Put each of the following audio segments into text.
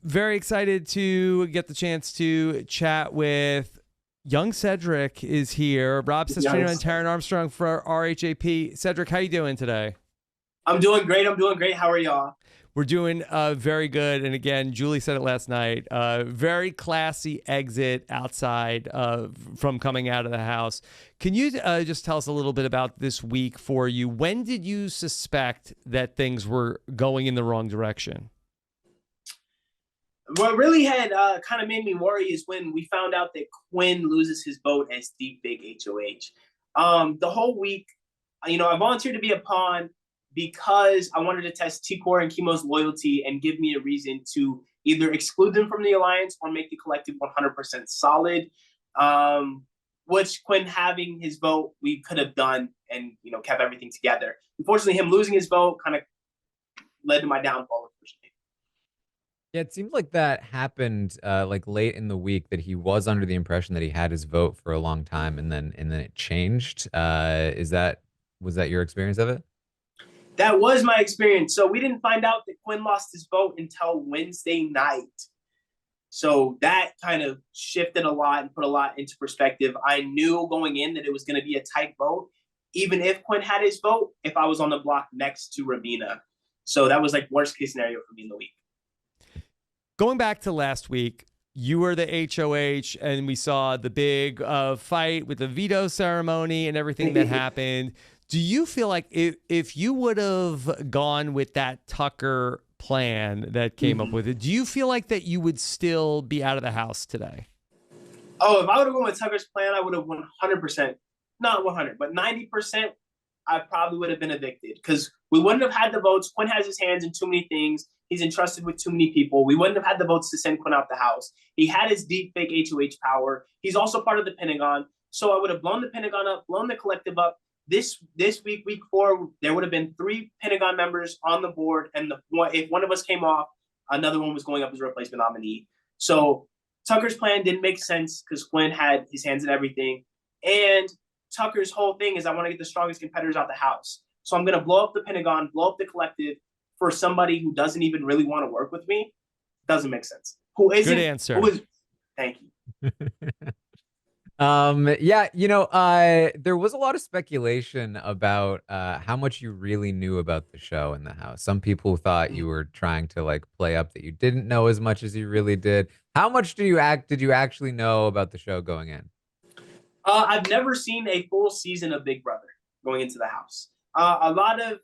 Very excited to get the chance to chat with young Cedric is here. Rob Cesternino and Taran Armstrong for RHAP. Cedric, how you doing today? I'm doing great. How are y'all? We're doing very good. And again, Julie said it last night. Very classy exit outside from coming out of the house. Can you just tell us a little bit about this week for you? When did you suspect that things were going in the wrong direction? What really had kind of made me worry is when we found out that Quinn loses his vote as deepfake HOH. The whole week, I volunteered to be a pawn because I wanted to test T-Core and Chemo's loyalty and give me a reason to either exclude them from the alliance or make the collective 100% solid, which Quinn having his vote, we could have done and, kept everything together. Unfortunately, him losing his vote kind of led to my downfall, unfortunately. Yeah, it seemed like that happened like late in the week, that he was under the impression that he had his vote for a long time, and then it changed. Was that your experience of it? That was my experience. So we didn't find out that Quinn lost his vote until Wednesday night. So that kind of shifted a lot and put a lot into perspective. I knew going in that it was going to be a tight vote, even if Quinn had his vote, if I was on the block next to Rabina. So that was like worst case scenario for me in the week. Going back to last week, you were the HOH, and we saw the big fight with the veto ceremony and everything that happened. Do you feel like if you would have gone with that Tucker plan that came up with it, do you feel like that you would still be out of the house today? Oh, if I would have gone with Tucker's plan, I would have 100%, not 100, but 90%, I probably would have been evicted because we wouldn't have had the votes. Quinn has his hands in too many things. He's entrusted with too many people. We wouldn't have had the votes to send Quinn out the house. He had his deep fake HOH power. He's also part of the Pentagon. So I would have blown the Pentagon up, blown the collective up. This week, week 4, there would have been 3 Pentagon members on the board, and if one of us came off, another one was going up as a replacement nominee. So Tucker's plan didn't make sense because Quinn had his hands in everything. And Tucker's whole thing is I want to get the strongest competitors out the house. So I'm going to blow up the Pentagon, blow up the collective for somebody who doesn't even really want to work with me. Doesn't make sense. Who isn't? Good answer. Thank you. Yeah, there was a lot of speculation about how much you really knew about the show in the house. Some people thought you were trying to like play up that you didn't know as much as you really did. How much did you actually know about the show going in? I've never seen a full season of Big Brother going into the house. A lot of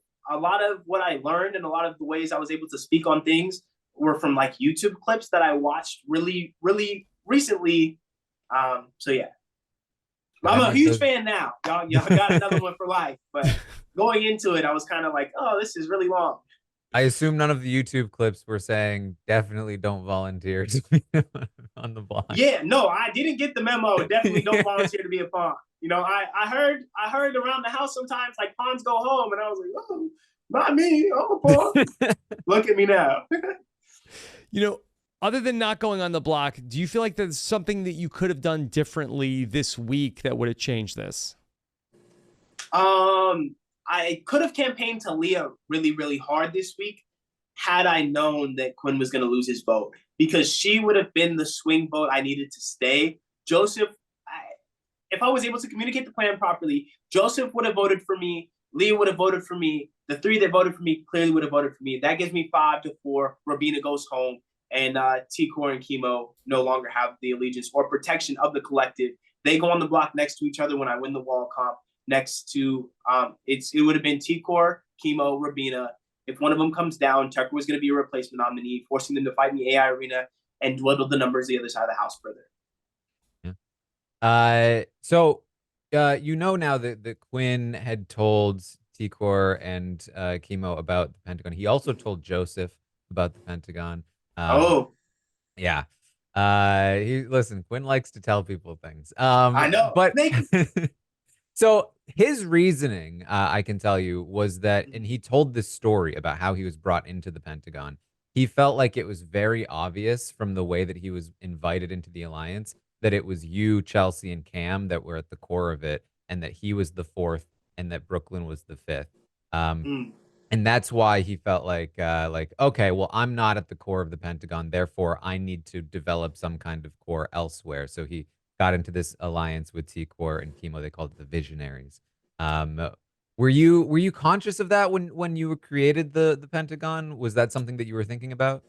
what I learned and a lot of the ways I was able to speak on things were from like YouTube clips that I watched really, really recently. So yeah. I'm a huge fan now. Y'all got another one for life. But going into it, I was kind of like, oh, this is really long. I assume none of the YouTube clips were saying definitely don't volunteer to be on the block. Yeah, no, I didn't get the memo. Definitely don't volunteer to be a pawn. I heard around the house sometimes like pawns go home, and I was like, oh, not me. I'm a pawn. Look at me now. Other than not going on the block, do you feel like there's something that you could have done differently this week that would have changed this? I could have campaigned to Leah really, really hard this week had I known that Quinn was going to lose his vote, because she would have been the swing vote I needed to stay. Joseph, if I was able to communicate the plan properly, Joseph would have voted for me. Leah would have voted for me. The 3 that voted for me clearly would have voted for me. That gives me 5-4. Rabina goes home. And T-Core and Chemo no longer have the allegiance or protection of the collective. They go on the block next to each other when I win the wall comp. Next to it would have been T-Core, Chemo, Rabina. If one of them comes down, Tucker was going to be a replacement nominee, forcing them to fight in the AI arena and dwindle the numbers the other side of the house further. Yeah. So now that Quinn had told T-Core and Chemo about the Pentagon. He also told Joseph about the Pentagon. Yeah. Listen, Quinn likes to tell people things. I know. But so his reasoning, I can tell you, was that, and he told this story about how he was brought into the Pentagon. He felt like it was very obvious from the way that he was invited into the alliance that it was you, Chelsea, and Cam that were at the core of it, and that he was the 4th and that Brooklyn was the 5th. And that's why he felt like, okay, well, I'm not at the core of the Pentagon, therefore I need to develop some kind of core elsewhere. So he got into this alliance with T-Core and Chemo. They called it the Visionaries. Were you conscious of that when you created the Pentagon? Was that something that you were thinking about?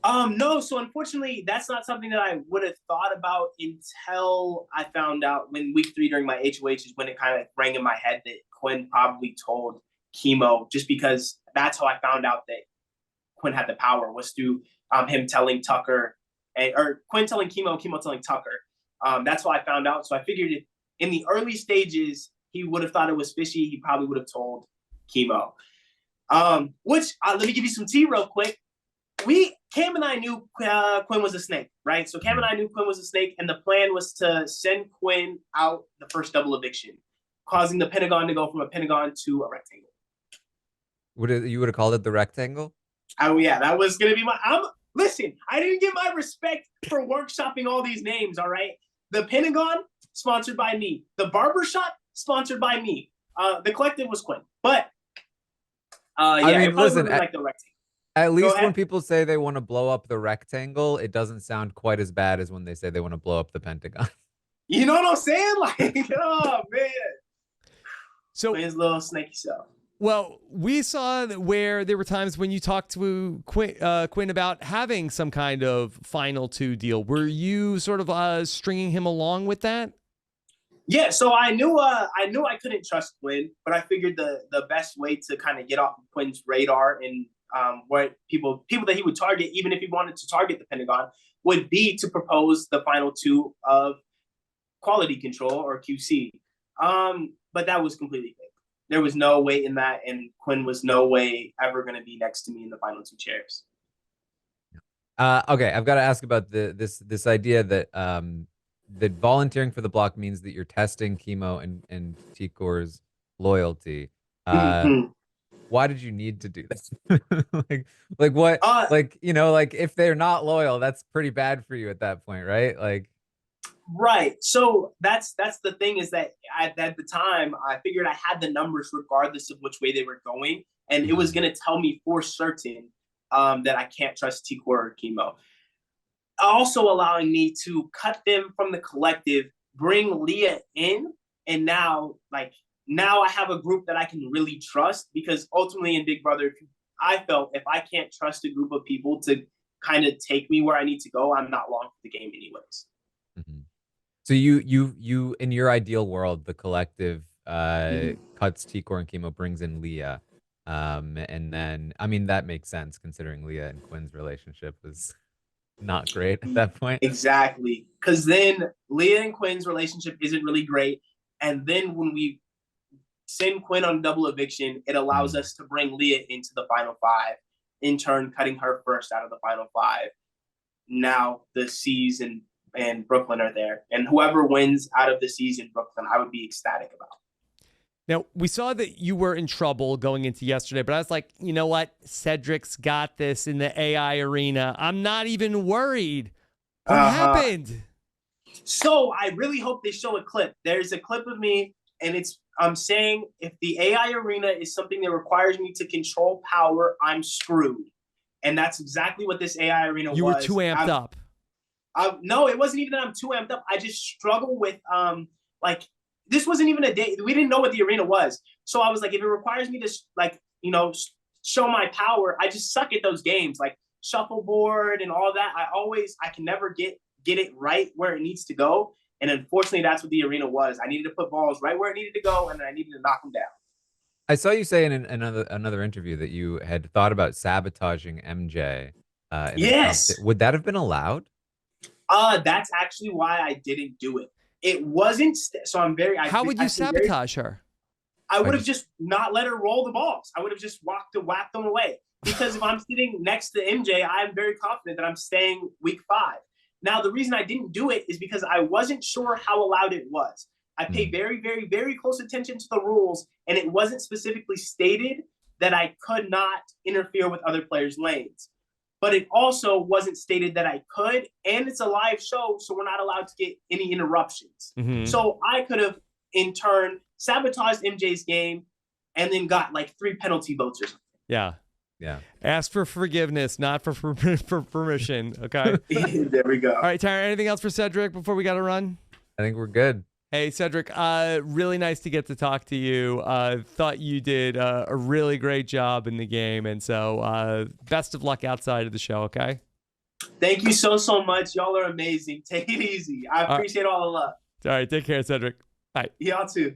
No, so unfortunately, that's not something that I would have thought about until I found out when week 3 during my HOH is when it kind of rang in my head that Quinn probably told Chemo, just because that's how I found out that Quinn had the power, was through him telling Tucker, or Quinn telling Chemo, Chemo telling Tucker. That's how I found out. So I figured in the early stages, he would have thought it was fishy. He probably would have told Chemo. Which, let me give you some tea real quick. Cam and I knew Quinn was a snake, right? So Cam and I knew Quinn was a snake, and the plan was to send Quinn out the first double eviction, causing the Pentagon to go from a pentagon to a rectangle. You would have called it the rectangle? Oh yeah, that was gonna be listen, I didn't get my respect for workshopping all these names, all right? The Pentagon, sponsored by me. The Barbershop, sponsored by me. The collective was Quinn. But yeah, I mean, listen, like the rectangle. At least when people say they want to blow up the rectangle, it doesn't sound quite as bad as when they say they want to blow up the Pentagon. You know what I'm saying? Like, oh man. So his little snaky self. Well, we saw that where there were times when you talked to Quinn about having some kind of final 2 deal. Were you sort of stringing him along with that? Yeah, so I knew I couldn't trust Quinn, but I figured the best way to kind of get off of Quinn's radar and what people that he would target, even if he wanted to target the Pentagon, would be to propose the final 2 of quality control or QC. But that was completely fake. There was no way in that, and Quinn was no way ever going to be next to me in the final 2 chairs. Okay, I've got to ask about this idea that that volunteering for the block means that you're testing Chemo and T-Core's loyalty. Why did you need to do that? like what? Like, you know, like if they're not loyal, that's pretty bad for you at that point, right? Like. Right. So that's the thing, is that at the time I figured I had the numbers regardless of which way they were going, and it was going to tell me for certain that I can't trust T-Core or Chemo. Also allowing me to cut them from the collective, bring Leah in, and now I have a group that I can really trust, because ultimately in Big Brother, I felt if I can't trust a group of people to kind of take me where I need to go, I'm not long for the game anyways. Mm-hmm. So you in your ideal world, the collective cuts T-Core and Chemo, brings in Leah. And then, I mean, that makes sense considering Leah and Quinn's relationship was not great at that point. Exactly. Because then Leah and Quinn's relationship isn't really great. And then when we send Quinn on double eviction, it allows us to bring Leah into the final 5, in turn cutting her first out of the final 5. Now the C's and Brooklyn are there. And whoever wins out of the season, Brooklyn, I would be ecstatic about. Now, we saw that you were in trouble going into yesterday, but I was like, you know what? Cedric's got this in the AI arena. I'm not even worried. What happened? So I really hope they show a clip. There's a clip of me, and I'm saying if the AI arena is something that requires me to control power, I'm screwed. And that's exactly what this AI arena was. You were too amped up. No, it wasn't even that I'm too amped up. I just struggle with this wasn't even a day. We didn't know what the arena was. So I was like, if it requires me to show my power, I just suck at those games, like shuffleboard and all that. I can never get it right where it needs to go. And unfortunately, that's what the arena was. I needed to put balls right where it needed to go, and then I needed to knock them down. I saw you say in another interview that you had thought about sabotaging MJ. Yes. Would that have been allowed? That's actually why I didn't do it. It wasn't. So I'm very. How would you sabotage her? I would have just not let her roll the balls. I would have just whacked them away. Because if I'm sitting next to MJ, I'm very confident that I'm staying week 5. Now, the reason I didn't do it is because I wasn't sure how allowed it was. I paid very, very, very close attention to the rules, and it wasn't specifically stated that I could not interfere with other players' lanes. But it also wasn't stated that I could, and it's a live show, so we're not allowed to get any interruptions. So I could have, in turn, sabotaged MJ's game, and then got like 3 penalty votes or something. Yeah. Yeah. Ask for forgiveness, not for permission. Okay. There we go. All right, Taran, anything else for Cedric before we got to run? I think we're good. Hey, Cedric, really nice to get to talk to you. Thought you did a really great job in the game. And so best of luck outside of the show, okay? Thank you so much. Y'all are amazing. Take it easy. I appreciate all the love. All right, take care, Cedric. Bye. Y'all too.